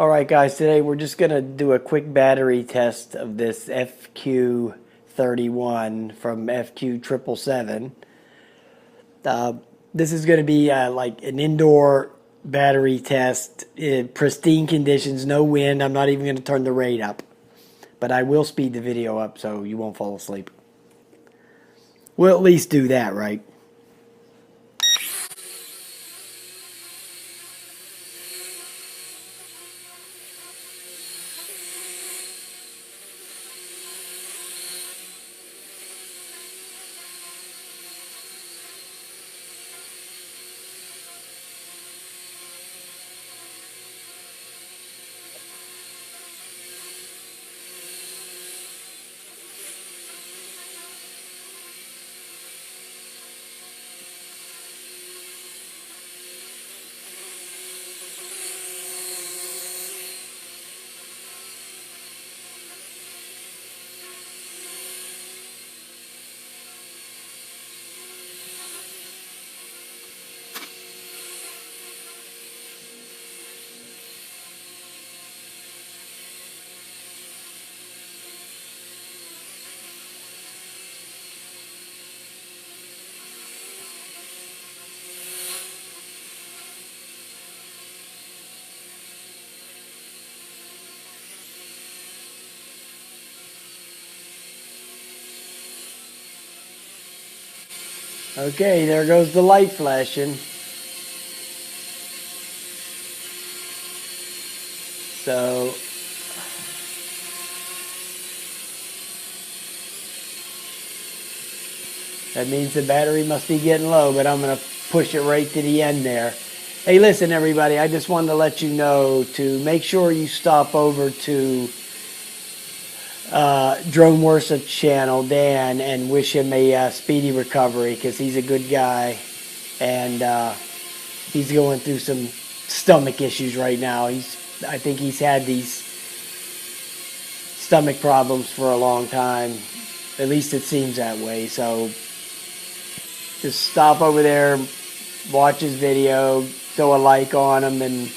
Alright guys, today we're just going to do a quick battery test of this FQ31 from FQ777. This is going to be like an indoor battery test in pristine conditions, no wind. I'm not even going to turn the rate up, but I will speed the video up so you won't fall asleep. We'll at least do that, right? Okay, there goes the light flashing. So that means the battery must be getting low, but I'm going to push it right to the end there. Hey, listen everybody, I just wanted to let you know to make sure you stop over to Drone Worship channel, Dan, and wish him a speedy recovery, because he's a good guy, and he's going through some stomach issues right now. I think he's had these stomach problems for a long time. At least it seems that way. So just stop over there, watch his video, throw a like on him, and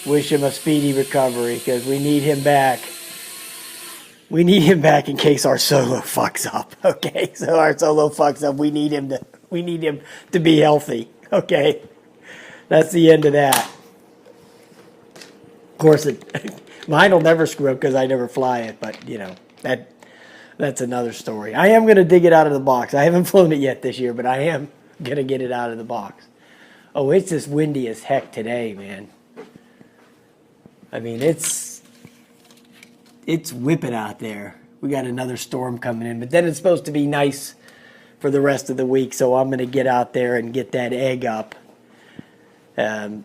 wish him a speedy recovery, because we need him back. We need him back in case our solo fucks up. Okay, so our solo fucks up. We need him to be healthy. Okay, that's the end of that. Of course, mine will never screw up because I never fly it. But you know that's another story. I am gonna dig it out of the box. I haven't flown it yet this year, but I am gonna get it out of the box. Oh, it's just windy as heck today, man. I mean, it's whipping out there. We got another storm coming in, but then it's supposed to be nice for the rest of the week, so I'm going to get out there and get that egg up. I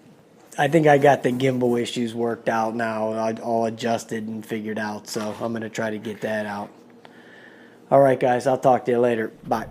think I got the gimbal issues worked out now, all adjusted and figured out, so I'm going to try to get that out. All right, guys, I'll talk to you later. Bye.